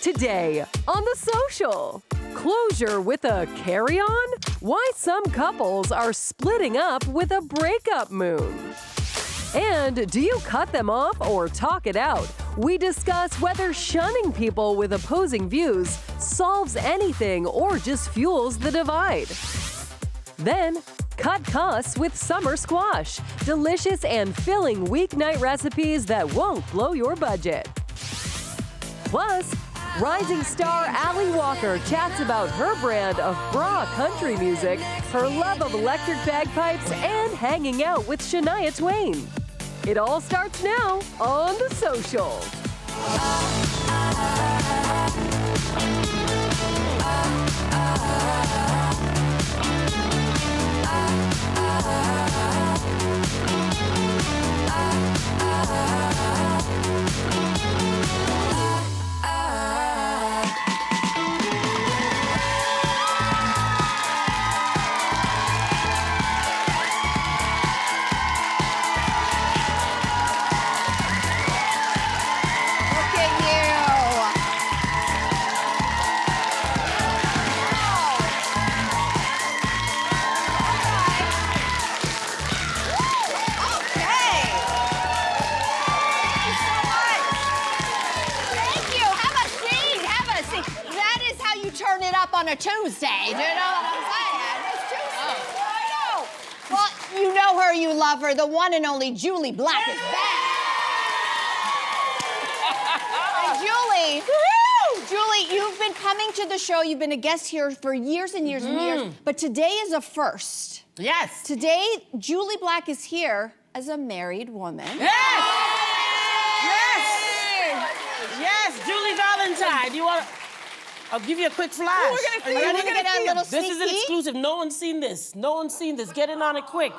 Today on The Social, closure with a carry-on? Why some couples are splitting up with a breakup moon. And do you cut them off or talk it out? We discuss whether shunning people with opposing views solves anything or just fuels the divide. Then, cut costs with summer squash. Delicious and filling weeknight recipes that won't blow your budget. Plus, rising star Alli Walker chats about her brand of bra country music, her love of electric bagpipes, and hanging out with Shania Twain. It all starts now on The Social. On a Tuesday, do you know what I'm saying? It's Tuesday. Oh. I know. Well, you know her, you love her. The one and only Julie Black is back. And Julie, you've been coming to the show. You've been a guest here for years and years and years. But today is a first. Yes. Today, Julie Black is here as a married woman. Yes. Yes. Yes, Julie Valentine. You want? I'll give you a quick flash. Oh, we're gonna get a little sneak This is an peek? exclusive. No one's seen this. No one's seen this. Get in on it quick. Wow.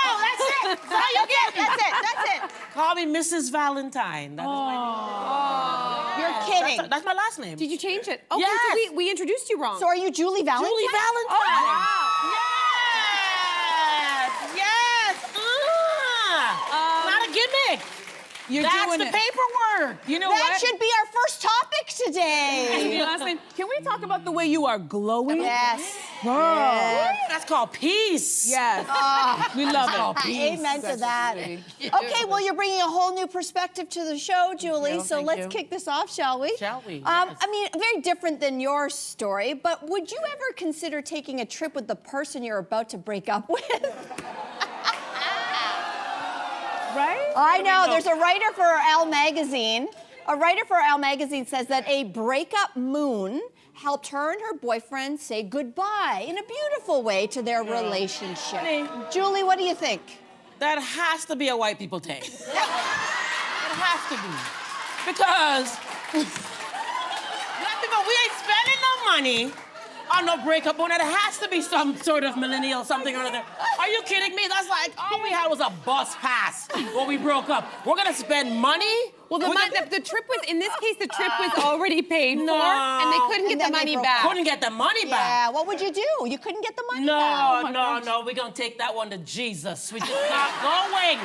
Oh, that's it. That's all you get. That's it. Call me Mrs. Valentine. That is my name. You're kidding. That's my last name. Did you change it? Okay, Yes. so we introduced you wrong. So are you Julie Valentine? Julie Valentine. Oh, Yes. Yes. Not a gimmick. That's doing the it. paperwork. You know that what? should be our first topic today. Your last name. Can we talk about the way you are glowing? Yes. Girl. Yes. That's called peace. Yes. We love it. Amen to that. Okay, well, you're bringing a whole new perspective to the show, Julie. So let's kick this off, shall we? Shall we? I mean, very different than your story, but would you ever consider taking a trip with the person you're about to break up with? Right? I know. There's a writer for Elle magazine. A writer for Elle magazine says that a breakup moon helped her and her boyfriend say goodbye in a beautiful way to their relationship. Julie, what do you think? That has to be a white people thing. It has to be. Because black people, we ain't spending no money on no breakup moon. It has to be some sort of millennial something or other. Are you kidding me? That's like, all we had was a bus pass when we broke up. We're gonna spend money? Well, the trip was, in this case, the trip was already paid for, and they couldn't get the money back. Couldn't get the money back. Yeah, what would you do? You couldn't get the money back. No, we're gonna take that one to Jesus. We're just not going.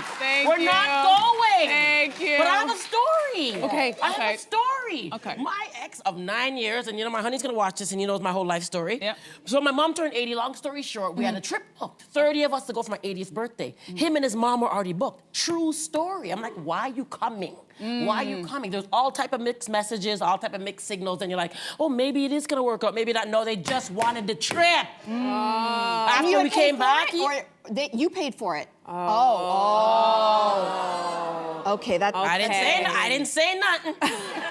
We're not going. Thank you. But I have a story. Okay. I have a story. Okay. My ex of 9 years, and you know, my honey's gonna watch this, and he knows my whole life story. Yep. So my mom turned 80, long story short, we had a trip booked. 30 of us to go for my 80th birthday. Him and his mom were already booked. True story. I'm like, why are you coming? Why are you coming? There's all type of mixed messages, all type of mixed signals, and you're like, oh, maybe it is gonna work out, maybe not. No, they just wanted the trip. After we came back, You paid for it. Okay, that's. I didn't say nothing.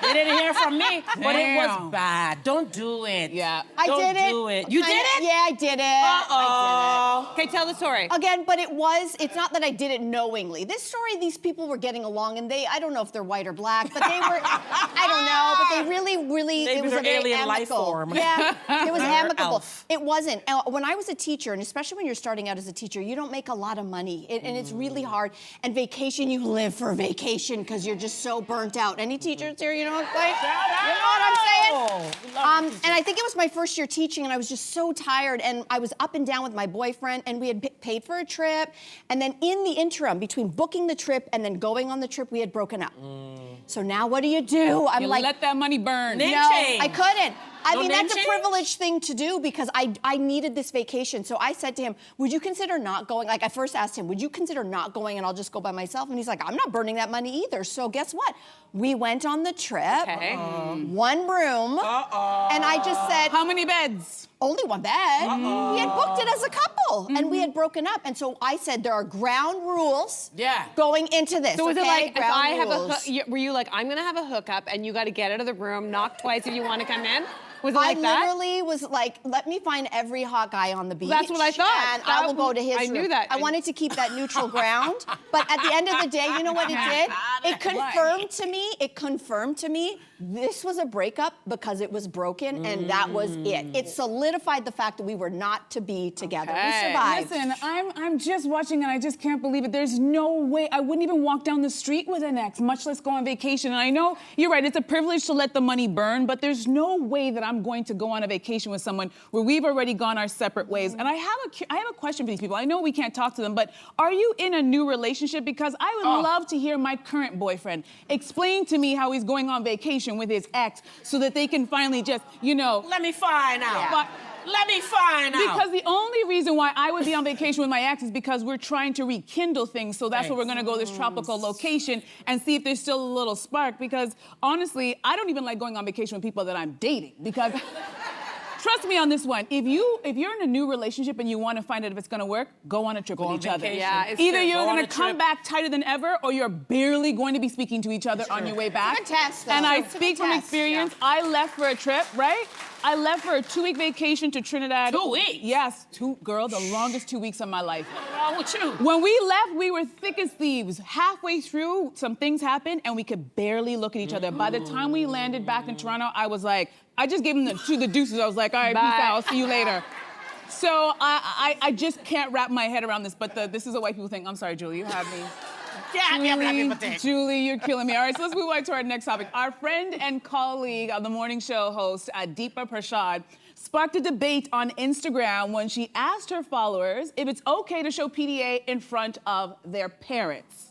They didn't hear from me, but it was bad. Don't do it. Yeah. I did it. Don't do it. You did it? Yeah, I did it. Uh-oh. Okay, tell the story. Again, but it's not that I did it knowingly. This story, these people were getting along, and I don't know if they're white or black, but they were, I don't know, but they really, Maybe it was they're a very alien life amicable. form. Yeah, it was amicable. Elf. It wasn't. When I was a teacher, and especially when you're starting out as a teacher, you don't make a lot of money, and it's really hard. And vacation, you live for vacation. vacation because you're just so burnt out. Any teachers here, you know what I'm saying? You know what I'm saying? And I think it was my first year teaching, and I was just so tired, and I was up and down with my boyfriend, and we had paid for a trip, and then in the interim, between booking the trip and then going on the trip, we had broken up. So now what do? I'm like, let that money burn. No, I couldn't. I mean, that's a privileged thing to do because I needed this vacation. So I said to him, would you consider not going? Like, I first asked him, would you consider not going and I'll just go by myself? And he's like, I'm not burning that money either. So guess what? We went on the trip. Okay. One room. And I just said... How many beds? Only one bed. We had booked it as a couple, and we had broken up. And so I said, there are ground rules going into this. So was it like, if I have rules. were you like, I'm gonna have a hookup and you gotta get out of the room, knock twice if you wanna come in? Was it like that? I literally was like, let me find every hot guy on the beach. That's what I thought. And I will go to his room. I knew that. I wanted to keep that neutral ground. But at the end of the day, you know what it did? It confirmed to me, this was a breakup because it was broken, and that was it. It solidified the fact that we were not to be together. We survived. Listen, I'm just watching and I just can't believe it. There's no way, I wouldn't even walk down the street with an ex, much less go on vacation. And I know, you're right, it's a privilege to let the money burn, but there's no way that I'm going to go on a vacation with someone where we've already gone our separate ways. And I have a question for these people. I know we can't talk to them, but are you in a new relationship? Because I would love to hear my current boyfriend explain to me how he's going on vacation with his ex so that they can finally just, you know... Let me find out. Let me find out. Because the only reason why I would be on vacation with my ex is because we're trying to rekindle things. So that's why we're gonna go this tropical location and see if there's still a little spark. Because honestly, I don't even like going on vacation with people that I'm dating. Because trust me on this one, if you're in a new relationship and you want to find out if it's gonna work, go on a trip with each other. Yeah, it's Either true. you're gonna come back tighter than ever, or you're barely going to be speaking to each other on your way back. It's a test, though. And I It's a speak from test, experience. I left for a trip, right? I left for a 2-week vacation to Trinidad. 2 weeks? Yes, girl, the longest 2 weeks of my life. What's wrong with you? When we left, we were thick as thieves. Halfway through, some things happened, and we could barely look at each other. By the time we landed back in Toronto, I was like, I just gave him the deuces. I was like, all right, peace out, I'll see you later. So I just can't wrap my head around this, but this is a white people thing. I'm sorry, Julie, you have me. Julie, you're killing me. All right, so let's move on to our next topic. Our friend and colleague on the morning show host, Deepa Prasad, sparked a debate on Instagram when she asked her followers if it's okay to show PDA in front of their parents.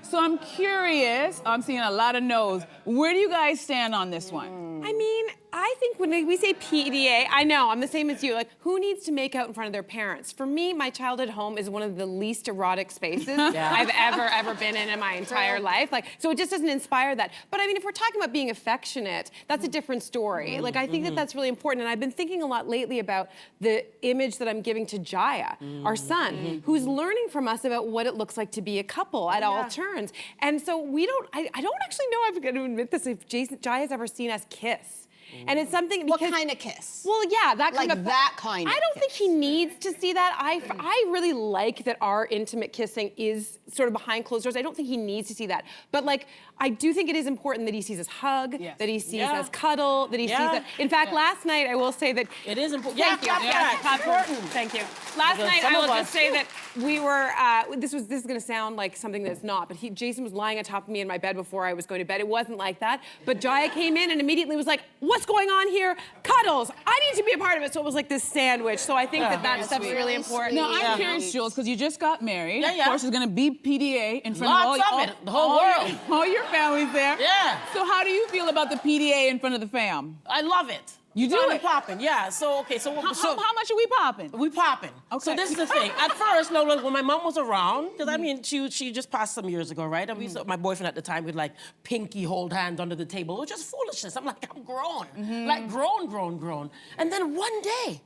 So I'm curious, I'm seeing a lot of no's. Where do you guys stand on this one? I mean, I think when we say PDA, I know, I'm the same as you. Like, who needs to make out in front of their parents? For me, my childhood home is one of the least erotic spaces I've ever been in my entire life. Like, so it just doesn't inspire that. But I mean, if we're talking about being affectionate, that's a different story. Like, I think that that's really important. And I've been thinking a lot lately about the image that I'm giving to Jaya, our son, who's learning from us about what it looks like to be a couple at all turns. And so I don't actually know, I'm going to admit this, if Jaya's ever seen us kiss. And it's something because... What kind of kiss? Well, yeah, that kind like of... that kind of I don't think he needs to see that. I really like that our intimate kissing is sort of behind closed doors. I don't think he needs to see that. But like, I do think it is important that he sees us hug, that he sees us cuddle, that he sees that... In fact, last night, I will say that... It is important. Thank you. It's important. Thank you. Last night, I will just say that we were... this is going to sound like something that's not, but Jason was lying on top of me in my bed before I was going to bed. It wasn't like that. But Jaya came in and immediately was like, what's going on here? Cuddles. I need to be a part of it. So it was like this sandwich. So I think that stuff's really important. Now, I'm curious, Jules, because you just got married. Of course, there's going to be PDA in front Lots of of it. The whole world. All your family's there. Yeah. So how do you feel about the PDA in front of the fam? I love it. You do it? Popping, yeah. So, okay, so... How much are we popping? We popping. Okay. So this is the thing. At first, no, when my mom was around, because I mean, she just passed some years ago, right? And we my boyfriend at the time would like pinky hold hands under the table. It was just foolishness. I'm like, I'm grown. Like grown. And then one day,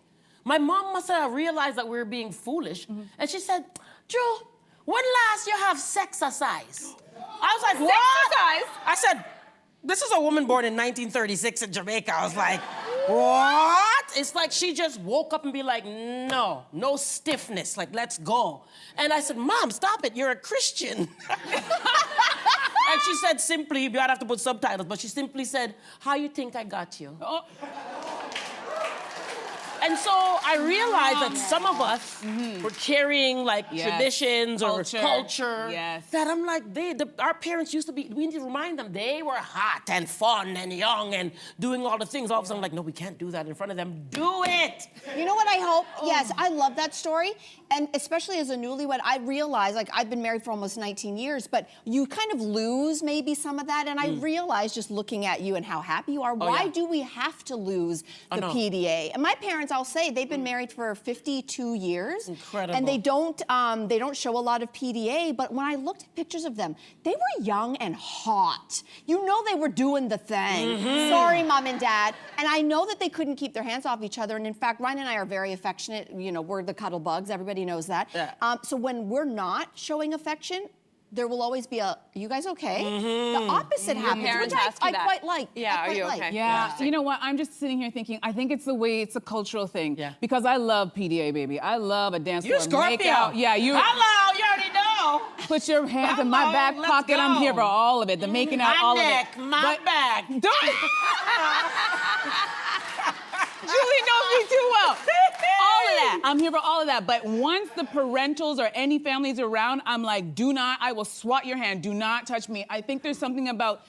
my mom must have realized that we were being foolish. And she said, Drew, when last you have sexercise? I was like, what? Sexercise? I said, this is a woman born in 1936 in Jamaica. I was like, what? It's like she just woke up and be like, no stiffness, like, let's go. And I said, Mom, stop it, you're a Christian. And she said simply, you gotta have to put subtitles, but she simply said, how you think I got you? And so I realized that some of us were carrying like traditions or culture. Yes. That I'm like, our parents used to be, we need to remind them, they were hot and fun and young and doing all the things. All of a sudden, like, no, we can't do that in front of them. Do it! You know what I hope? Yes, I love that story. And especially as a newlywed, I realize, like, I've been married for almost 19 years, but you kind of lose maybe some of that. And I realize just looking at you and how happy you are, why do we have to lose the PDA? And my parents, I'll say, they've been married for 52 years. Incredible. And they don't show a lot of PDA, but when I looked at pictures of them, they were young and hot. You know they were doing the thing. Sorry, Mom and Dad. And I know that they couldn't keep their hands off each other. And in fact, Ryan and I are very affectionate. You know, we're the cuddle bugs. Everybody knows that. Yeah. So when we're not showing affection, there will always be a, you guys okay? The opposite happens, parents which ask you I that. quite like. Yeah, I quite are you like. okay? Yeah, you know what? I'm just sitting here thinking, I think it's a cultural thing. Yeah. Because I love PDA, baby. I love a dance You floor Scorpio. makeout. Yeah, you Hello, you already know. put your hands in my Hello, back let's pocket. I'm go. here for all of it. The making out, My all neck, of it. my back. Don't. Julie knows me too well. All of that. I'm here for all of that. But once the parentals or any families around, I'm like, I will swat your hand. Do not touch me. I think there's something about,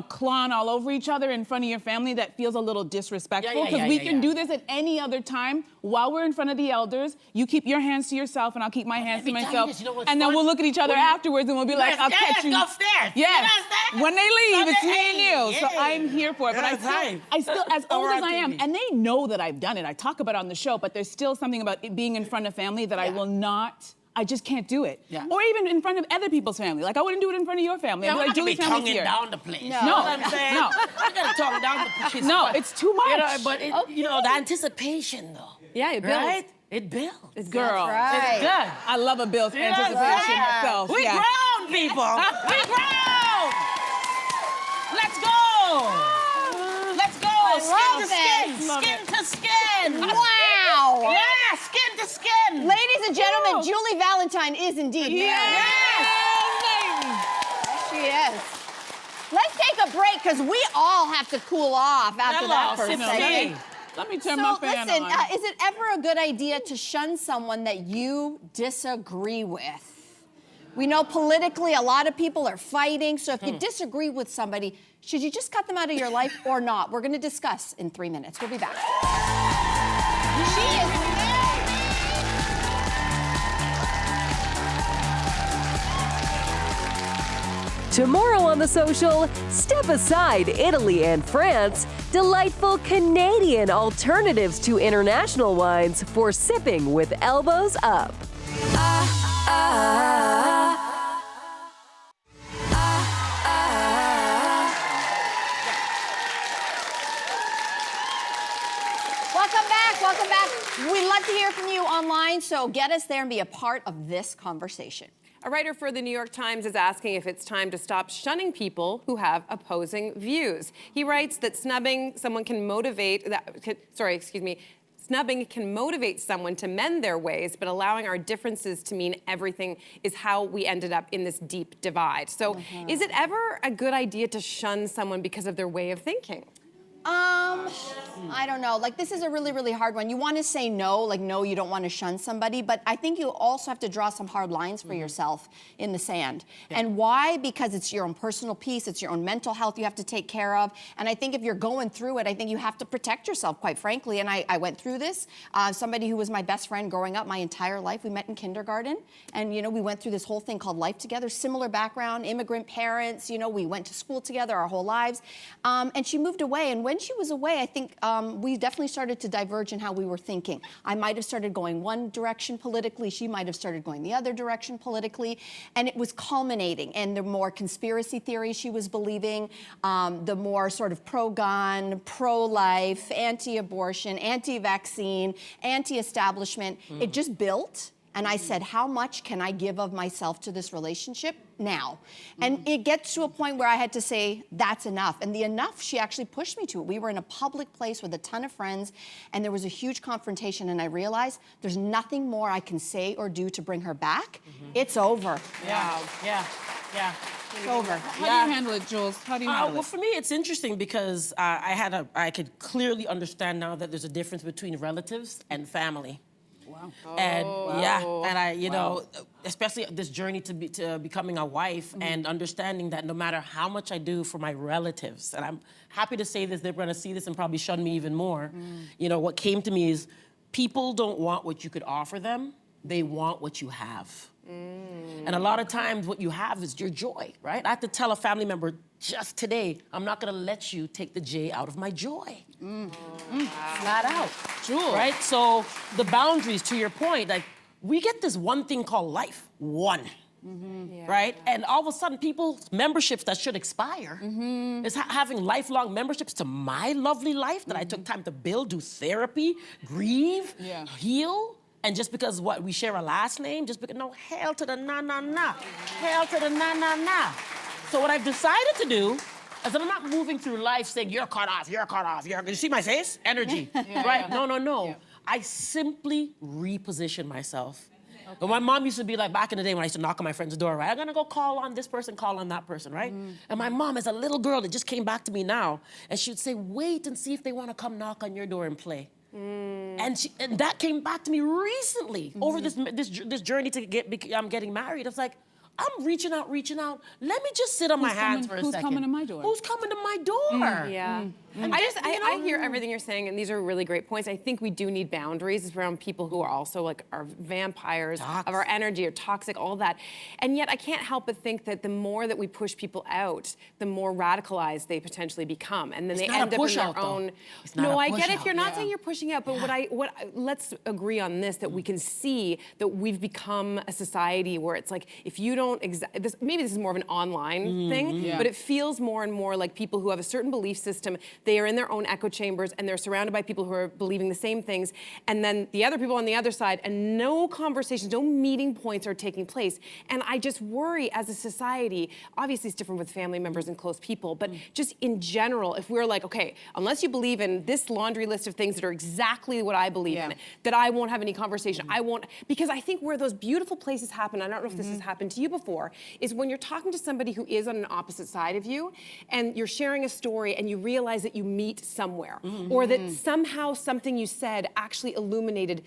clawing all over each other in front of your family that feels a little disrespectful. Because we can do this at any other time while we're in front of the elders. You keep your hands to yourself and I'll keep my hands to myself. And then we'll look at each other afterwards and we'll be like, I'll catch you. Upstairs. Yes. When they leave, it's me and you. So I'm here for it. But Yeah, I still, as old as I am, TV. and they know that I've done it. I talk about it on the show, but there's still something about it being in front of family that I just can't do it. Yeah. Or even in front of other people's family. Like, I wouldn't do it in front of your family. Yeah, I'd be we're like, not gonna Julie's be family's tonguing here. down the place. No. You know what I'm saying? No. I gotta tongue down the place. No, it's too much. But the anticipation though. Yeah, it builds. Right? It builds. It's Girl. Right. It's good. I love a Bill's anticipation right. myself. We yeah. grown, people. We grown. Let's go. Let's go. love Skin to this. skin. Skin to skin. Wow. Yeah, skin to skin. Ladies and gentlemen, Julie Valentine is indeed married. Yes. Yes, she is. Let's take a break because we all have to cool off after that Hello, first Cynthia. segment. Let me turn So my fan listen, on. is it ever a good idea to shun someone that you disagree with? We know politically a lot of people are fighting, so if you disagree with somebody, should you just cut them out of your life or not? We're gonna discuss in 3 minutes. We'll be back. She is Tomorrow on The Social, step aside Italy and France, delightful Canadian alternatives to international wines for sipping with elbows up. Welcome back, welcome back. We'd love to hear from you online, so get us there and be a part of this conversation. A writer for the New York Times is asking if it's time to stop shunning people who have opposing views. He writes that snubbing can motivate someone to mend their ways, but allowing our differences to mean everything is how we ended up in this deep divide. So is it ever a good idea to shun someone because of their way of thinking? I don't know. Like, this is a really, really hard one. You want to say no, like, no, you don't want to shun somebody, but I think you also have to draw some hard lines for yourself in the sand. Yeah. And why? Because it's your own personal peace, it's your own mental health you have to take care of. And I think if you're going through it, I think you have to protect yourself, quite frankly. And I went through this. Somebody who was my best friend growing up my entire life, we met in kindergarten. And, you know, we went through this whole thing called life together, similar background, immigrant parents, you know, we went to school together our whole lives. And she moved away. And when she was away, I think we definitely started to diverge in how we were thinking. I might have started going one direction politically, she might have started going the other direction politically, and it was culminating. And the more conspiracy theories she was believing, the more sort of pro-gun, pro-life, anti-abortion, anti-vaccine, anti-establishment, it just built. And I said, how much can I give of myself to this relationship now? And it gets to a point where I had to say, that's enough. And the enough, she actually pushed me to it. We were in a public place with a ton of friends, and there was a huge confrontation, and I realized there's nothing more I can say or do to bring her back. It's over. Yeah, yeah. Yeah. It's over. How do you handle it, Jules? How do you handle Well, it? for me, it's interesting because I could clearly understand now that there's a difference between relatives and family. Wow. And and I, you know, especially this journey to becoming a wife and understanding that no matter how much I do for my relatives, and I'm happy to say this, they're gonna see this and probably shun me even more. You know, what came to me is people don't want what you could offer them, they want what you have. And a lot of times what you have is your joy, right? I have to tell a family member just today, I'm not gonna let you take the J out of my joy. Flat out. Jules. Right? So the boundaries, to your point, like we get this one thing called life, one. Right? And all of a sudden, people's memberships that should expire is having lifelong memberships to my lovely life that I took time to build, do therapy, grieve, heal. And just because what we share a last name, just because no, hail to the na. Hail to the na. So what I've decided to do is that I'm not moving through life saying you're cut off, you see my face? Energy. Right? No. I simply reposition myself. But my mom used to be like, back in the day when I used to knock on my friend's door, right? I'm gonna go call on this person, call on that person, right? And my mom, as a little girl, it just came back to me now, and she would say, wait and see if they wanna come knock on your door and play. And that came back to me recently over this journey to getting married. I was like, I'm reaching out. Let me just sit on my hands for a second. Who's coming to my door? Who's coming to my door? And I hear everything you're saying, and these are really great points. I think we do need boundaries around people who are also like are vampires of our energy, or toxic, all that. And yet I can't help but think that the more that we push people out, the more radicalized they potentially become, and then they end up in their own. No, I get it. If you're not saying you're pushing out, but let's agree on this, that we can see that we've become a society where it's like if you don't maybe this is more of an online thing, but it feels more and more like people who have a certain belief system. They are in their own echo chambers, and they're surrounded by people who are believing the same things. And then the other people on the other side, and no conversations, no meeting points are taking place. And I just worry as a society, obviously it's different with family members and close people, but just in general, if we're like, okay, unless you believe in this laundry list of things that are exactly what I believe in, that I won't have any conversation. I won't, because I think where those beautiful places happen, I don't know if this has happened to you before, is when you're talking to somebody who is on an opposite side of you, and you're sharing a story, and you realize that you meet somewhere, or that somehow something you said actually illuminated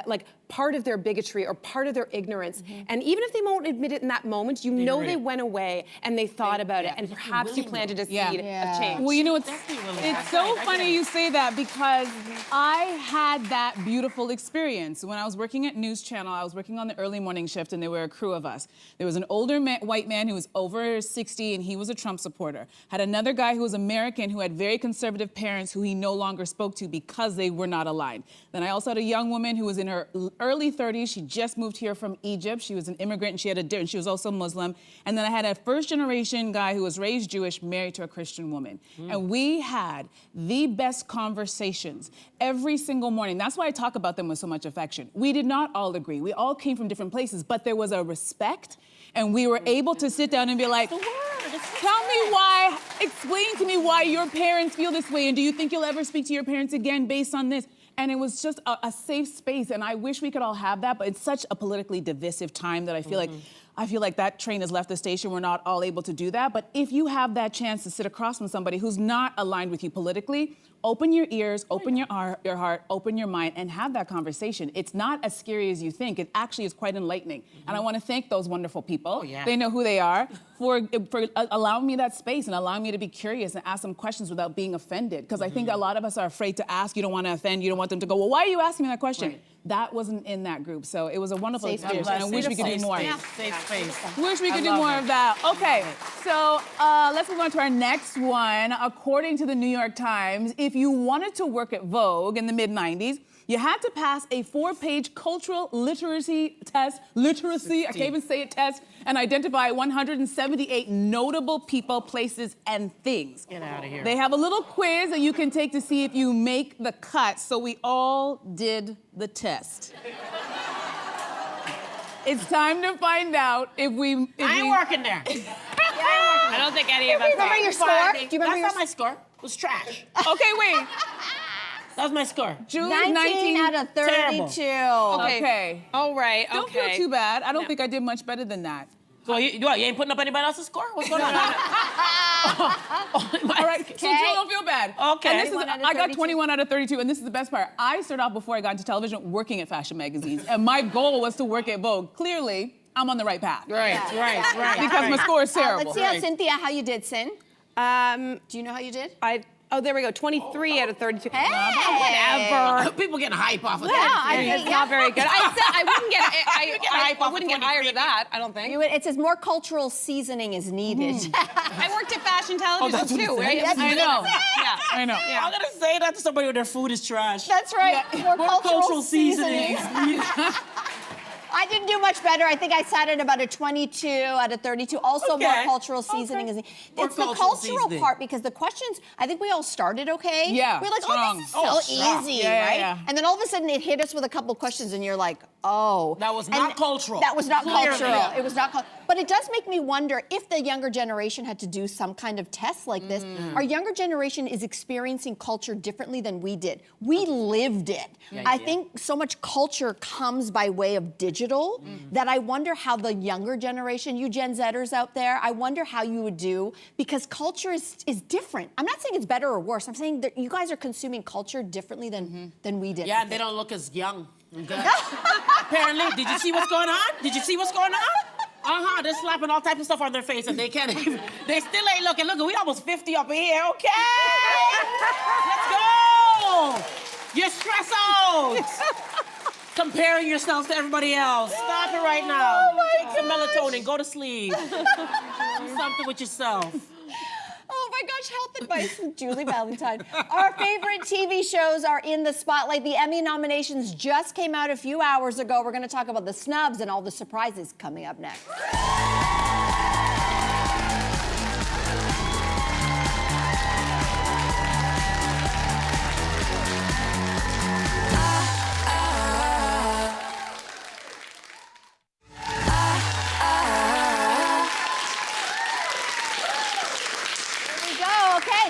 like part of their bigotry or part of their ignorance. And even if they won't admit it in that moment, you know they went away and they thought about it, and perhaps you planted a seed of change. Well, you know, it's so funny you say that, because I had that beautiful experience. When I was working at News Channel, I was working on the early morning shift, and there were a crew of us. There was an older white man who was over 60, and he was a Trump supporter. Had another guy who was American who had very conservative parents who he no longer spoke to because they were not aligned. Then I also had a young woman who was in her early 30s. She just moved here from Egypt. She was an immigrant, and she was also Muslim. And then I had a first-generation guy who was raised Jewish, married to a Christian woman. And we had the best conversations every single morning. That's why I talk about them with so much affection. We did not all agree. We all came from different places, but there was a respect, and we were able to sit down and be like, explain to me why your parents feel this way, and do you think you'll ever speak to your parents again based on this? And it was just a safe space, and I wish we could all have that, but it's such a politically divisive time that I feel like that train has left the station. We're not all able to do that. But if you have that chance to sit across from somebody who's not aligned with you politically, open your ears, open your heart, open your mind, and have that conversation. It's not as scary as you think. It actually is quite enlightening. And I want to thank those wonderful people. They know who they are, for allowing me that space and allowing me to be curious and ask them questions without being offended. Because I think a lot of us are afraid to ask. You don't want to offend. You don't want them to go, well, why are you asking me that question? That wasn't in that group. So it was a wonderful experience. And I wish we could do more. Safe space. Wish we could do more of that. Okay, so let's move on to our next one. According to the New York Times, if you wanted to work at Vogue in the mid-90s, you had to pass a 4-page cultural literacy test, I can't even say it, test, and identify 178 notable people, places, and things. Get out of here. They have a little quiz that you can take to see if you make the cut, so we all did the test. It's time to find out if we... I ain't working there. I don't think any of us Remember your score? Do you remember That's not my score. It was trash. Okay, wait. That was my score. Julie, 19 out of 32. Okay. All right, Don't feel too bad. I don't think I did much better than that. So you ain't putting up anybody else's score? What's going on? All right, so Jill, don't feel bad. Okay. And this is, I got 21 out of 32, and this is the best part. I started off before I got into television working at fashion magazines, and my goal was to work at Vogue. Clearly, I'm on the right path. Right. Because my score is terrible. Let's see how Cynthia, how you did, Sin. Do you know how you did? Oh, there we go. 23 out of 32. Hey! Whatever. People getting hype off of Yeah, that. It's not very good. I said I wouldn't get. I wouldn't get higher to that. I don't think. It says more cultural seasoning is needed. I worked at fashion television too, right? I know. Yeah. I know. Yeah. I'm gonna say that to somebody when their food is trash. That's right. More cultural seasoning. I didn't do much better. I think I sat at about a 22 out of 32. Also more cultural seasoning. It's the cultural part because the questions, I think we all started okay. Yeah, We're like, strong. oh, this is so easy, right? Yeah. And then all of a sudden it hit us with a couple of questions and you're like, oh. That was not cultural. That was not Clearly. cultural. It was not cultural. But it does make me wonder if the younger generation had to do some kind of test like this. Our younger generation is experiencing culture differently than we did. We lived it. I think so much culture comes by way of digital that I wonder how the younger generation, you Gen Zers out there, I wonder how you would do because culture is different. I'm not saying it's better or worse. I'm saying that you guys are consuming culture differently than we did. Yeah, and they don't look as young. Apparently, did you see what's going on? They're slapping all types of stuff on their face and they can't even, they still ain't looking. Look, we almost 50 up in here, okay? Let's go! You're stressed out! Comparing yourselves to everybody else. Stop it right now. Oh my Take some melatonin, go to sleep. Do something with yourself. Oh my gosh, health advice with Julie Valentine. Our favorite TV shows are in the spotlight. The Emmy nominations just came out a few hours ago. We're going to talk about the snubs and all the surprises coming up next.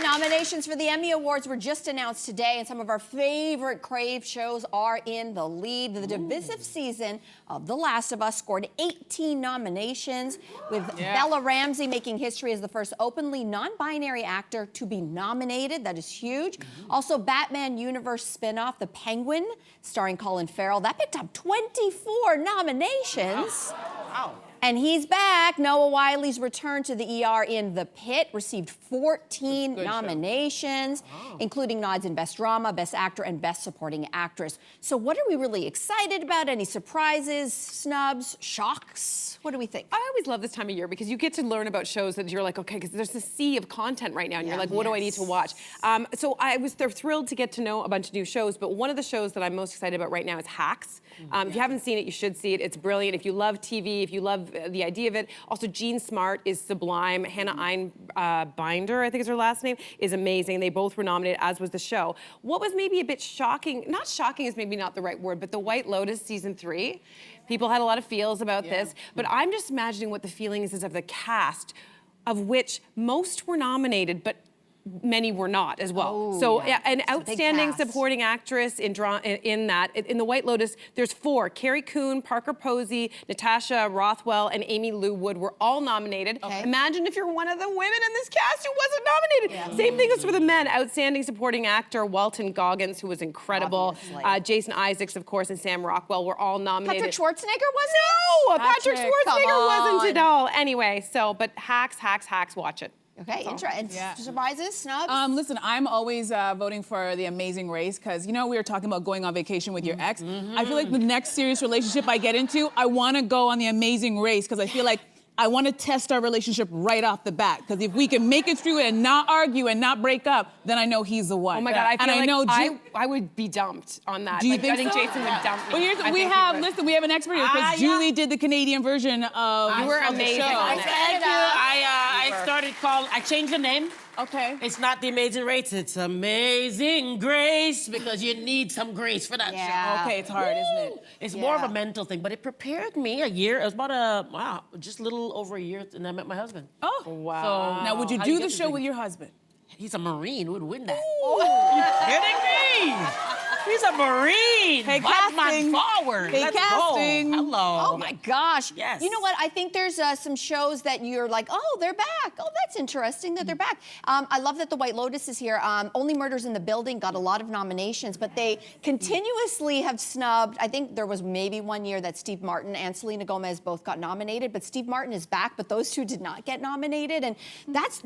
Nominations for the Emmy Awards were just announced today, and some of our favorite Crave shows are in the lead. The divisive season of The Last of Us scored 18 nominations, with Bella Ramsey making history as the first openly non-binary actor to be nominated. That is huge. Also, Batman Universe spinoff, The Penguin, starring Colin Farrell, that picked up 24 nominations. Wow. And he's back. Noah Wiley's return to the ER in The Pit received 14 nominations, including nods in Best Drama, Best Actor, and Best Supporting Actress. So what are we really excited about? Any surprises, snubs, shocks? What do we think? I always love this time of year because you get to learn about shows that you're like, okay, because there's a sea of content right now, and you're like, what do I need to watch? So I was thrilled to get to know a bunch of new shows, but one of the shows that I'm most excited about right now is Hacks. If you haven't seen it, you should see it. It's brilliant. If you love TV, if you love the idea of it. Also, Jean Smart is sublime. Hannah Einbinder, I think is her last name, is amazing. They both were nominated, as was the show. What was maybe a bit shocking, not shocking is maybe not the right word, but The White Lotus season 3. People had a lot of feels about this, but I'm just imagining what the feeling is of the cast, of which most were nominated, but many were not as well. An outstanding supporting actress in that. In The White Lotus, there's 4. Carrie Coon, Parker Posey, Natasha Rothwell, and Amy Lou Wood were all nominated. Imagine if you're one of the women in this cast who wasn't nominated. Same thing as for the men. Outstanding supporting actor Walton Goggins, who was incredible. Jason Isaacs, of course, and Sam Rockwell were all nominated. Patrick Schwarzenegger wasn't? No, Patrick Schwarzenegger wasn't at all. Anyway, but Hacks, watch it. Okay, interesting. Surprises, snubs? Listen, I'm always voting for The Amazing Race because, we were talking about going on vacation with your ex. I feel like the next serious relationship I get into, I want to go on The Amazing Race because I feel like I want to test our relationship right off the bat. Because if we can make it through and not argue and not break up, then I know he's the one. Oh my God, I feel I would be dumped on that. Do you think I think so? Jason would dump me. But we have an expert here because Julie did the Canadian version of You were amazing the show. on it. Thank you. I changed the name. Okay. It's not The Amazing Race, it's Amazing Grace, because you need some grace for that show. Okay, it's hard, isn't it? It's more of a mental thing, but it prepared me a year. It was about just a little over a year, and I met my husband. Oh, wow. So, now, would you do the show with your husband? He's a Marine. Who would win that? Are you kidding me? He's a Marine. Hey, Batman casting. forward. Hey, Let's casting. go. Hello. Oh my gosh. Yes. You know what? I think there's some shows that you're like, oh, they're back. Oh, that's interesting that they're back. I love that The White Lotus is here. Only Murders in the Building got a lot of nominations, but they continuously have snubbed. I think there was maybe one year that Steve Martin and Selena Gomez both got nominated, but Steve Martin is back, but those two did not get nominated. And that's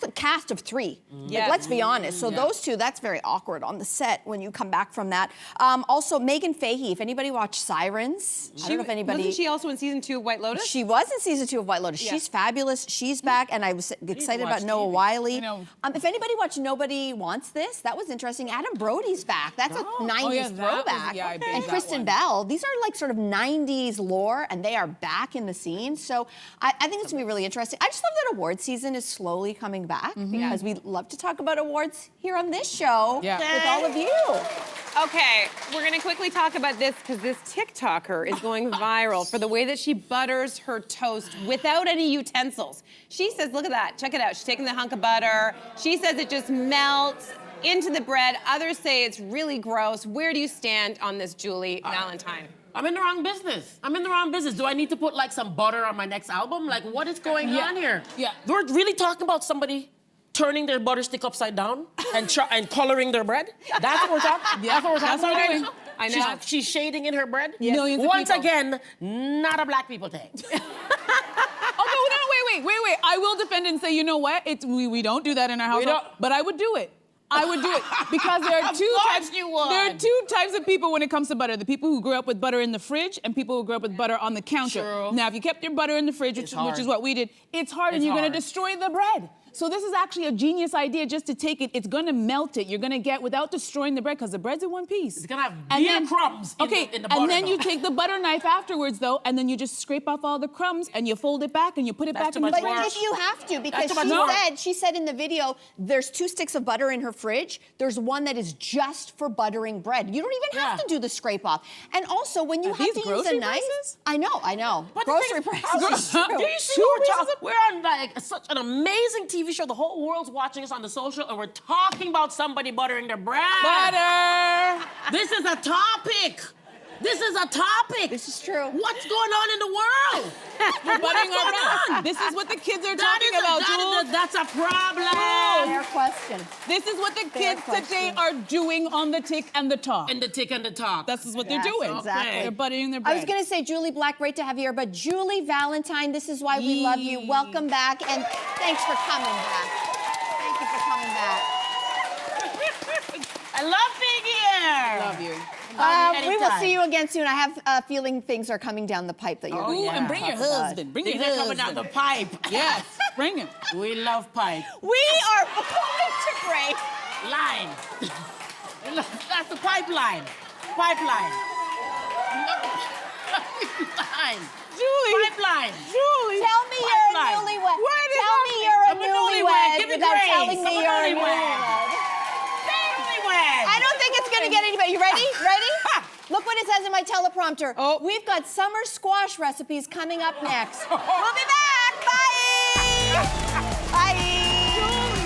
a cast of 3. Like, let's be honest. So those two, that's very awkward on the set when you come back from that. Also, Megan Fahey, if anybody watched Sirens, I don't know if anybody... Wasn't she also in season 2 of White Lotus? She was in season 2 of White Lotus. Yeah. She's fabulous. She's back, and I was excited about watch Noah TV. Wiley. I know. If anybody watched Nobody Wants This, that was interesting. Adam Brody's back. That's a 90s yeah, that was- throwback. yeah, I binged and that Kristen one. Bell. These are like sort of 90s lore, and they are back in the scene. So I think it's going to be really interesting. I just love that award season is slowly coming back because we love to talk about awards here on this show with all of you. Okay, we're gonna quickly talk about this because this TikToker is going viral for the way that she butters her toast without any utensils. She says, look at that, check it out. She's taking the hunk of butter. She says it just melts into the bread. Others say it's really gross. Where do you stand on this, Julie Valentine? I'm in the wrong business. I'm in the wrong business. Do I need to put like some butter on my next album? Like, what is going on here? Yeah. We're really talking about somebody turning their butter stick upside down and coloring their bread? That's what we're talking. Yeah, That's what we're that's talking what about we're right doing. now? I know. She's shading in her bread. Millions of Once people. again, not a black people thing. Oh, no, wait. I will defend and say, you know what? We don't do that in our household, don't. but I would do it. I would do it because there are Of two course types. you would. There are 2 types of people when it comes to butter: the people who grew up with butter in the fridge and people who grew up with butter on the counter. True. Now, if you kept your butter in the fridge, which hard. is what we did, it's hard and It's you're going hard. to destroy the bread. So this is actually a genius idea, just to take it. It's going to melt it. You're going to get without destroying the bread because the bread's in one piece. It's gonna have beer crumbs in the butter, and then you though. take the butter knife afterwards, though, and then you just scrape off all the crumbs and you fold it back and you put it That's back too in the much But fridge. work. if you have to, because That's too much she said in the video, there's 2 sticks of butter in her fridge. There's one that is just for buttering bread. You don't even have Yeah. to do the scrape off. And also, when you Are have these to use a grocery knife, prices? I know. But the Grocery thing is, prices. Do you see what we're talking? pieces We're on like such an amazing TV show. The whole world's watching us on the social, and we're talking about somebody buttering their bread. Butter! This is a topic. This is a topic. This is true. What's going on in the world? We're buttering our going bread. on? This is what the kids are That talking is about, Jules. that's a problem. Fair question. This is what the Fair kids today question. are doing on the tick and the talk. And the tick and the talk. This is what Yes, they're doing. exactly. They're buttering their bread. I was going to say Julie Black, great to have you here, but Julie Valentine, this is why we love you. Welcome back, and thanks for coming back. Thank you for coming back. I love being here. Love you. We will Anytime. see you again soon. I have a feeling things are coming down the pipe that you're Oh, going Ooh, to and bring your talk about. husband. Bring your Things are coming husband. down the pipe. Yes, bring him. We love pipe. We are going to break. Line. That's the pipeline. Pipeline. Pipeline. Julie. Pipeline. Julie. Tell me you're a Pipeline. newlywed. Where did Tell me you're a I'm a newlywed. Give me without grace. telling me I'm a you're a newlywed. newlywed. Newlywed. I don't think it's going to get any better. You ready? Ready? Look what it says in my teleprompter. Oh. We've got summer squash recipes coming up next. We'll be back. Bye. Bye.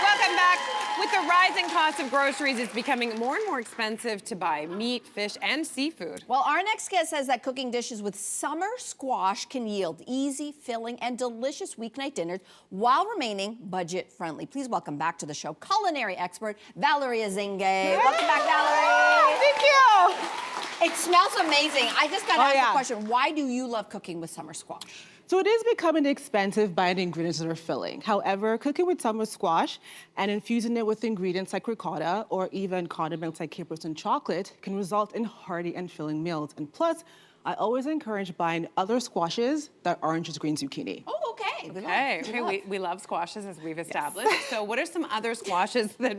Welcome back. With the rising cost of groceries, it's becoming more and more expensive to buy meat, fish, and seafood. Well, our next guest says that cooking dishes with summer squash can yield easy, filling, and delicious weeknight dinners while remaining budget friendly. Please welcome back to the show culinary expert Valerie Azinge. Welcome back, Valerie. Thank you. It smells amazing. I just got to ask yeah. a question. Why do you love cooking with summer squash? So it is becoming expensive buying ingredients that are filling. However, cooking with summer squash and infusing it with ingredients like ricotta or even condiments like capers and chocolate can result in hearty and filling meals. And plus, I always encourage buying other squashes that aren't just green zucchini. Oh, okay. Okay. Okay, we love squashes, as we've established. So what are some other squashes that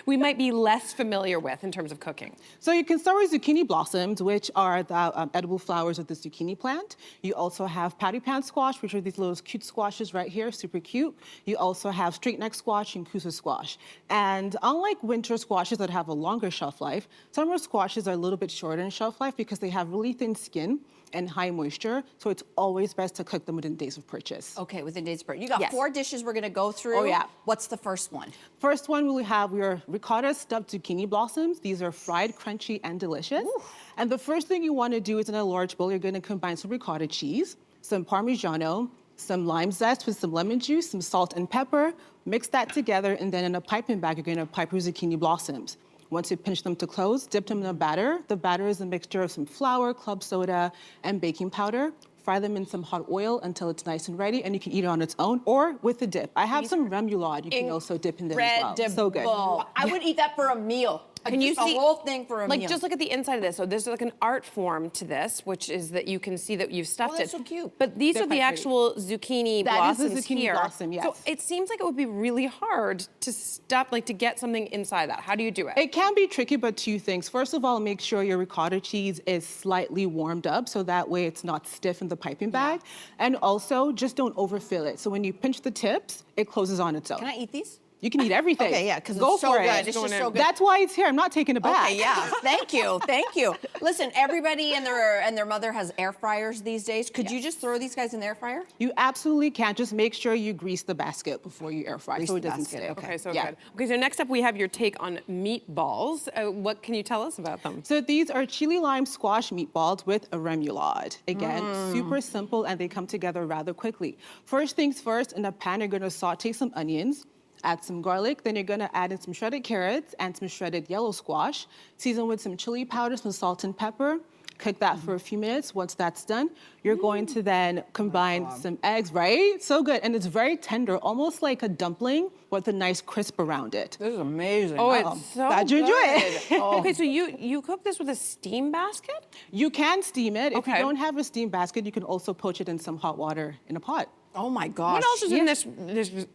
we might be less familiar with in terms of cooking? So you can start with zucchini blossoms, which are the edible flowers of the zucchini plant. You also have patty pan squash, which are these little cute squashes right here, super cute. You also have straight neck squash and kusa squash. And unlike winter squashes that have a longer shelf life, summer squashes are a little bit shorter in shelf life because they have really thin skin and high moisture, so it's always best to cook them within days of purchase. Okay, within days of purchase. You got Yes. 4 dishes we're gonna go through. Oh, yeah. What's the first one? First one, we have your ricotta stuffed zucchini blossoms. These are fried, crunchy, and delicious. Ooh. And the first thing you want to do is in a large bowl, you're going to combine some ricotta cheese, some Parmigiano, some lime zest with some lemon juice, some salt and pepper. Mix that together, and then in a piping bag, you're going to pipe your zucchini blossoms. Once you pinch them to close, dip them in a batter. The batter is a mixture of some flour, club soda, and baking powder. Fry them in some hot oil until it's nice and ready, and you can eat it on its own or with a dip. I have some remoulade you can also dip in there as well. So good. I would eat that for a meal. Can you Just see the whole thing for a meal? Like, just look at the inside of this. So there's like an art form to this, which is that you can see that you've stuffed that's it. so cute. But these They're are the quite actual zucchini That is blossoms a zucchini here. blossom, yes. So it seems like it would be really hard to stuff, like to get something inside that. How do you do it? It can be tricky, but 2 things. First of all, make sure your ricotta cheese is slightly warmed up, so that way it's not stiff in the piping bag. And also, just don't overfill it. So when you pinch the tips, it closes on its own. Can I eat these? You can eat everything. Okay, yeah, because Go it's so for good. it. It's just so good. That's why it's here. I'm not taking it back. Okay, yeah. Thank you. Thank you. Listen, everybody and their mother has air fryers these days. Could you just throw these guys in the air fryer? You absolutely can. Just make sure you grease the basket before you air fry so it doesn't stick. Okay, so Yeah. good. Okay, so next up we have your take on meatballs. What can you tell us about them? So these are chili lime squash meatballs with a remoulade. Again, super simple, and they come together rather quickly. First things first, in a pan, you're gonna saute some onions, add some garlic, then you're gonna add in some shredded carrots and some shredded yellow squash, season with some chili powder, some salt and pepper. Cook that for a few minutes. Once that's done, you're going to then combine some eggs, right? So good, and it's very tender, almost like a dumpling with a nice crisp around it. This is amazing. Oh, it's so Glad you enjoy it. good. Okay, so you cook this with a steam basket? You can steam it. If Okay. you don't have a steam basket, you can also poach it in some hot water in a pot. Oh my gosh. What else is in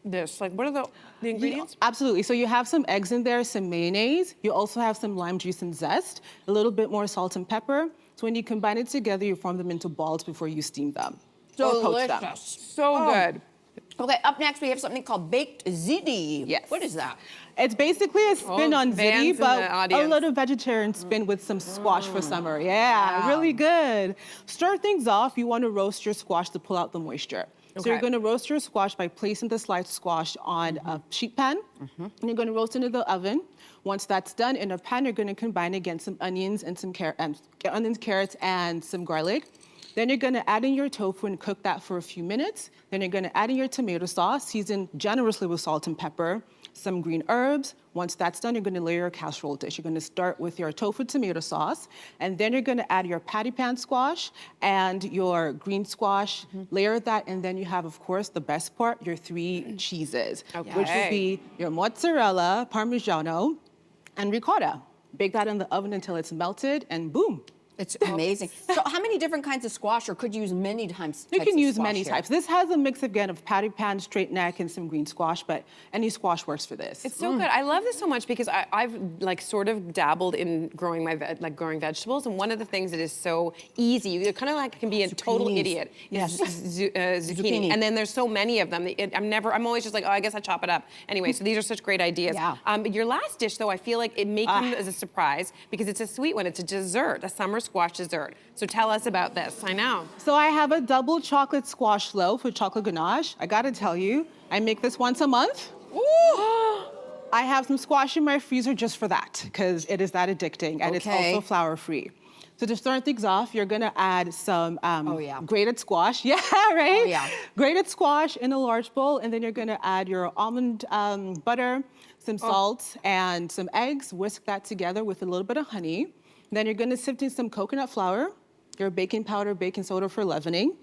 this? Like, what are the ingredients? Absolutely. So you have some eggs in there, some mayonnaise. You also have some lime juice and zest, a little bit more salt and pepper. So when you combine it together, you form them into balls before you steam them. or poach them. Delicious. So good. Okay, up next we have something called baked ziti. Yes. What is that? It's basically a spin on fans ziti, in but the a audience. little vegetarian spin with some squash for summer. Yeah, really good. Start things off. You want to roast your squash to pull out the moisture. So you're Okay. going to roast your squash by placing the sliced squash on a sheet pan, and you're going to roast it in the oven. Once that's done, in a pan, you're going to combine again some onions and some carrots, and some garlic. Then you're going to add in your tofu and cook that for a few minutes. Then you're going to add in your tomato sauce, seasoned generously with salt and pepper, some green herbs. Once that's done, you're going to layer a casserole dish. You're going to start with your tofu tomato sauce, and then you're going to add your patty pan squash and your green squash. Layer that, and then you have, of course, the best part, your 3 cheeses, which will Okay. be your mozzarella, Parmigiano, and ricotta. Bake that in the oven until it's melted, and boom. It's amazing. So how many different kinds of squash, or could you use many types You can of use squash many here? types. This has a mix again of patty pan, straight neck, and some green squash, but any squash works for this. It's so good. I love this so much because I've like sort of dabbled in growing growing vegetables, and one of the things that is so easy, you kind of like can be a total Zucchinis. idiot. Yes. Zucchini. And then there's so many of them. I'm always just like, oh, I guess I chop it up. Anyway, so these are such great ideas. Yeah. But your last dish, though, I feel like it may come as a surprise because it's a sweet one. It's a dessert, a summer squash dessert. So tell us about this. I know. So I have a double chocolate squash loaf with chocolate ganache. I gotta tell you, I make this once a month. I have some squash in my freezer just for that, because it is that addicting, and it's Okay. also flour-free. So to start things off, you're gonna add some yeah. grated squash. Yeah, right? Oh, yeah. Grated squash in a large bowl, and then you're gonna add your almond butter, some salt, and some eggs. Whisk that together with a little bit of honey. Then you're gonna sift in some coconut flour, your baking powder, baking soda for leavening.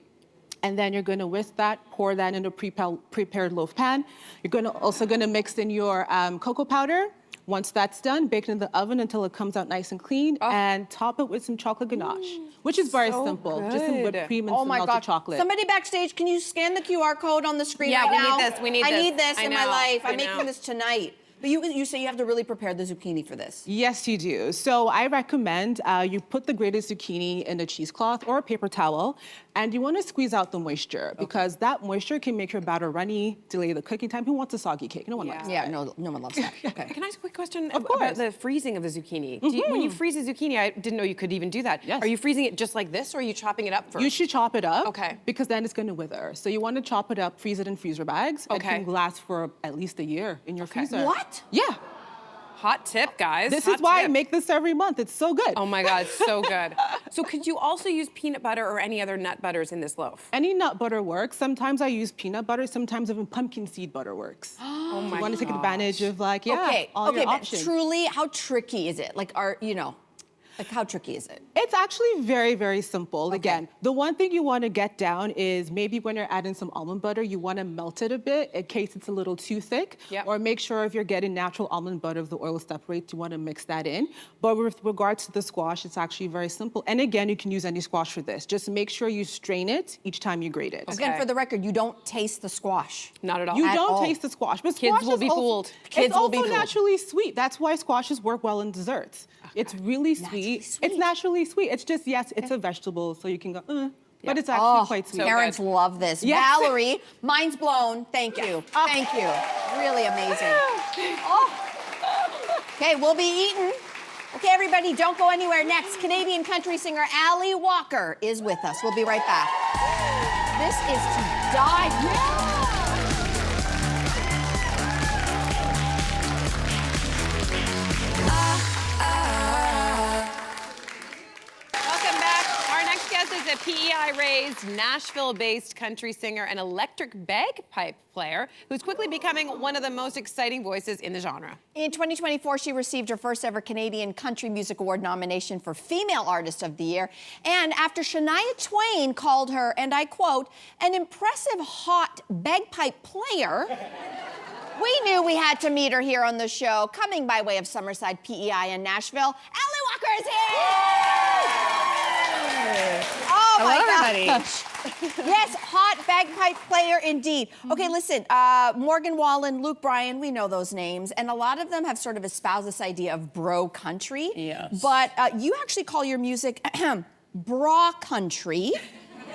And then you're gonna whisk that, pour that in a prepared loaf pan. You're also gonna mix in your cocoa powder, Once that's done, bake it in the oven until it comes out nice and clean, and top it with some chocolate ganache, which is very simple. Just some whipped cream and some melted chocolate. Somebody backstage, can you scan the QR code on the screen Yeah, right we now? need this, we need I this. need this I in my know, life. I I'm making know. this tonight. But you say you have to really prepare the zucchini for this. Yes, you do. So I recommend you put the grated zucchini in a cheesecloth or a paper towel, and you want to squeeze out the moisture because that moisture can make your batter runny, delay the cooking time. Who wants a soggy cake? No one likes that. Yeah, no one loves that. Okay. Can I ask a quick question Of about course. the freezing of the zucchini? When you freeze a zucchini, I didn't know you could even do that. Yes. Are you freezing it just like this, or are you chopping it up first? You should chop it up. Okay. Because then it's going to wither. So you want to chop it up, freeze it in freezer bags. Okay. It can last for at least a year in your freezer. What? Yeah. Hot tip, guys. This Hot is why I tip. make this every month. It's so good. Oh my God, so good. So could you also use peanut butter or any other nut butters in this loaf? Any nut butter works. Sometimes I use peanut butter. Sometimes even pumpkin seed butter works. Oh my You want to take advantage of all your but options. truly, how tricky is it? Like, how tricky is it? It's actually very, very simple. Again, the one thing you want to get down is maybe when you're adding some almond butter, you want to melt it a bit in case it's a little too thick. Yep. Or make sure if you're getting natural almond butter, if the oil separates, you want to mix that in. But with regards to the squash, it's actually very simple. And again, you can use any squash for this. Just make sure you strain it each time you grate it. Again, for the record, you don't taste the squash. Not at all. You At don't all. taste the squash, but Kids squash will is be also- fooled. Kids it's will be also fooled. naturally sweet. That's why squashes work well in desserts. It's really sweet. It's naturally sweet. It's just, yes, it's a vegetable, so you can go, but it's actually quite sweet. Parents love this. Yes. Valerie, mind's blown. Thank you. Thank you. Really amazing. Oh. Okay, we'll be eating. Okay, everybody, don't go anywhere. Next, Canadian country singer Alli Walker is with us. We'll be right back. This is to die for. Welcome back. Our next guest is a PEI-raised, Nashville-based country singer and electric bagpipe player who's quickly becoming one of the most exciting voices in the genre. In 2024, she received her first ever Canadian Country Music Award nomination for Female Artist of the Year. And after Shania Twain called her, and I quote, an impressive hot bagpipe player, we knew we had to meet her here on the show. Coming by way of Summerside, PEI in Nashville, Alli Walker is here! Oh my gosh. Yes, hot bagpipe player indeed. Okay, listen, Morgan Wallen, Luke Bryan, we know those names, and a lot of them have sort of espoused this idea of bro country. Yes. But you actually call your music bra country.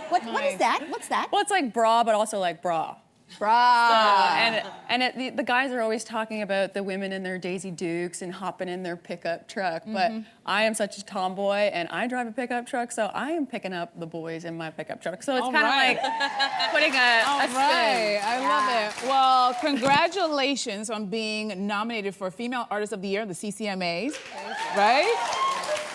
What is that? What's that? Well, it's like bra, but also like bra. Bra. The guys are always talking about the women in their Daisy Dukes and hopping in their pickup truck, but I am such a tomboy and I drive a pickup truck, so I am picking up the boys in my pickup truck. So it's kind of like putting a spin. I love it. Well, congratulations on being nominated for Female Artist of the Year, the CCMAs, right?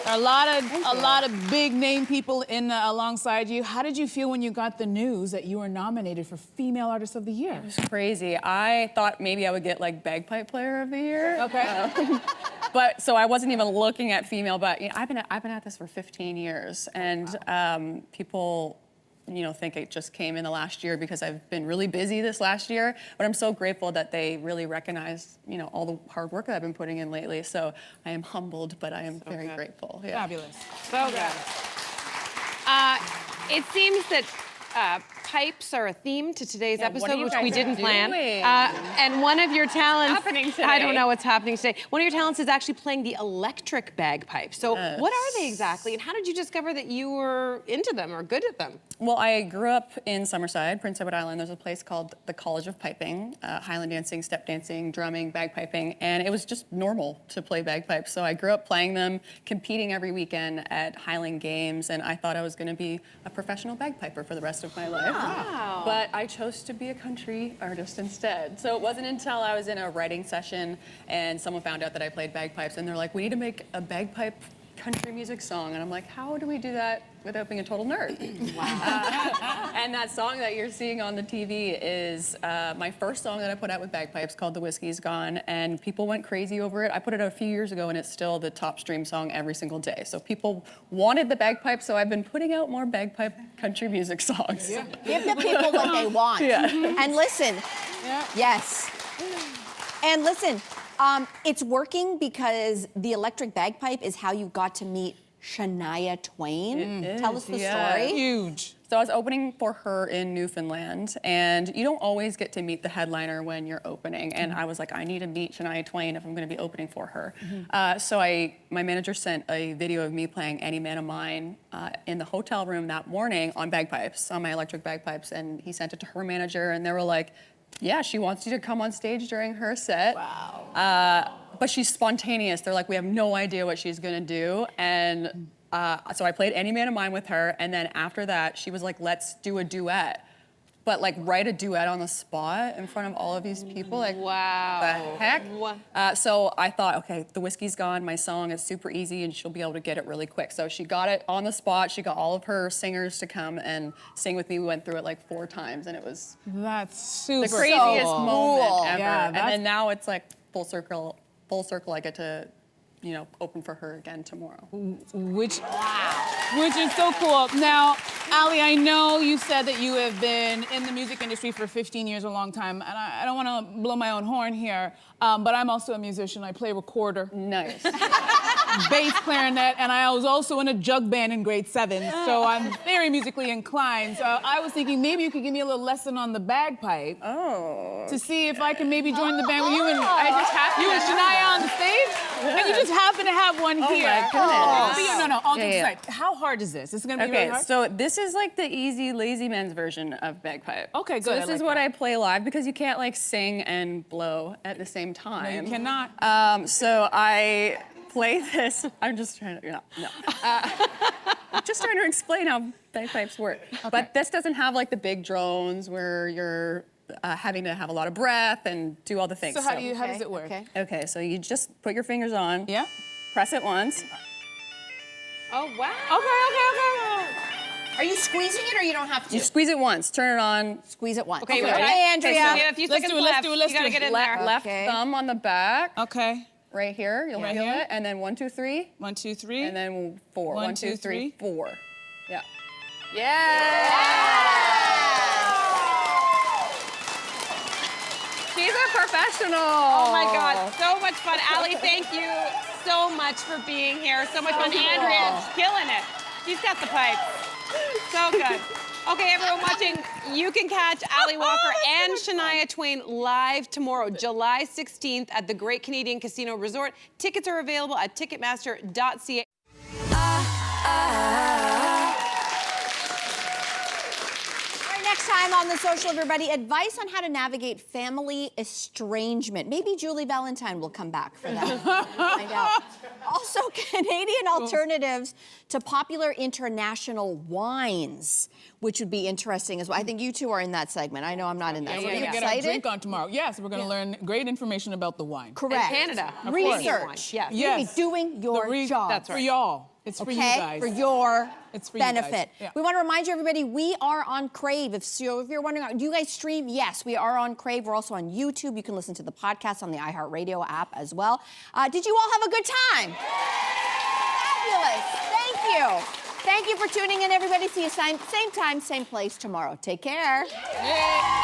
A lot of big name people in alongside you. How did you feel when you got the news that you were nominated for Female Artist of the Year? It was crazy. I thought maybe I would get like Bagpipe Player of the Year. Okay. But so I wasn't even looking at female, but you know, I've been at this for 15 years, and people, you know, think it just came in the last year because I've been really busy this last year. But I'm so grateful that they really recognize, you know, all the hard work that I've been putting in lately. So I am humbled, but I am very grateful. Yeah. Fabulous. So good. It seems that pipes are a theme to today's Yeah, what episode, are you which guys we didn't plan. doing? And one of your talents, happening today? I don't know what's happening today. One of your talents is actually playing the electric bagpipe. So what are they exactly, and how did you discover that you were into them or good at them? Well, I grew up in Summerside, Prince Edward Island. There's a place called the College of Piping, Highland dancing, step dancing, drumming, bagpiping, and it was just normal to play bagpipes. So I grew up playing them, competing every weekend at Highland Games, and I thought I was going to be a professional bagpiper for the rest of my life. Wow. But I chose to be a country artist instead. So it wasn't until I was in a writing session and someone found out that I played bagpipes, and they're like, we need to make a bagpipe country music song. And I'm like, how do we do that without being a total nerd? Wow. And that song that you're seeing on the TV is my first song that I put out with bagpipes called The Whiskey's Gone, and people went crazy over it. I put it out a few years ago, and it's still the top stream song every single day. So people wanted the bagpipes, so I've been putting out more bagpipe country music songs. Give the people what they want. Yeah. And listen, yes. And listen, It's working because the electric bagpipe is how you got to meet Shania Twain. Tell us the story. Huge. So I was opening for her in Newfoundland, and you don't always get to meet the headliner when you're opening. And I was like, I need to meet Shania Twain if I'm going to be opening for her. So my manager sent a video of me playing Any Man of Mine in the hotel room that morning on bagpipes, on my electric bagpipes, and he sent it to her manager, and they were like, yeah, she wants you to come on stage during her set. Wow. But she's spontaneous. They're like, we have no idea what she's going to do, and so I played Any Man of Mine with her, and then after that, she was like, let's do a duet. But like write a duet on the spot in front of all of these people, like Wow. the heck? So I thought, okay, the whiskey's gone, my song is super easy and she'll be able to get it really quick. So she got it on the spot, she got all of her singers to come and sing with me. We went through it like 4 times and it was That's super the craziest cool. moment ever. Yeah, and then now it's like full circle, I get to, you know, open for her again tomorrow. Which is so cool. Now, Alli, I know you said that you have been in the music industry for 15 years, a long time, and I don't want to blow my own horn here, but I'm also a musician. I play recorder. Nice. Bass clarinet, and I was also in a jug band in grade 7, so I'm very musically inclined. So I was thinking maybe you could give me a little lesson on the bagpipe. To see if I can maybe join the band with you and you and Shania on the stage. And you just happen to have one here. My goodness. No, all jokes aside. How hard is this? Is it gonna be really hard? So this is like the easy lazy man's version of bagpipe. Okay, good. So I this like is what that. I play live because you can't like sing and blow at the same No, time. you cannot. So I play this. I'm just trying to, just trying to explain how bagpipes work. But this doesn't have like the big drones where you're having to have a lot of breath and do all the things. So how does it work? Okay, so you just put your fingers on. Yeah. Press it once. Oh, wow. Okay. Are you squeezing it or you don't have to? You squeeze it once. Turn it on. Squeeze it once. Okay, Okay, ready? Andrea. Okay, so we have a few Let's seconds do it, let's left. do it, let's You gotta do get it. in there. Left Okay. thumb on the back. Okay. Right here, you'll Right feel here? it. And then 1, 2, 3. 1, 2, 3. And then 4. 1, 1, 2, 2, 3, 3. 4. Yeah. Yeah! She's a professional. Oh my God, so much fun. Alli, thank you so much for being here. So much fun. Andrea's killing it. She's got the pipes. So good. Okay, everyone watching, you can catch Alli Walker and Shania Twain live tomorrow, July 16th at the Great Canadian Casino Resort. Tickets are available at ticketmaster.ca. All right, next time on The Social, everybody, advice on how to navigate family estrangement. Maybe Julie Valentine will come back for that. Find out. Also, Canadian alternatives to popular international wines, which would be interesting as well. I think you two are in that segment. I know I'm not in that. So are you We're gonna get our excited? drink on tomorrow. Yes, we're gonna learn great information about the wine. Correct. Canada. Research. Yes. You'll be doing your job. That's for y'all. It's for you Okay, guys. for your It's for you guys. benefit. Yeah. We want to remind you, everybody, we are on Crave. If you're wondering, do you guys stream? Yes, we are on Crave. We're also on YouTube. You can listen to the podcast on the iHeartRadio app as well. Did you all have a good time? Fabulous. Thank you. Thank you for tuning in, everybody. See you same time, same place tomorrow. Take care. Yay.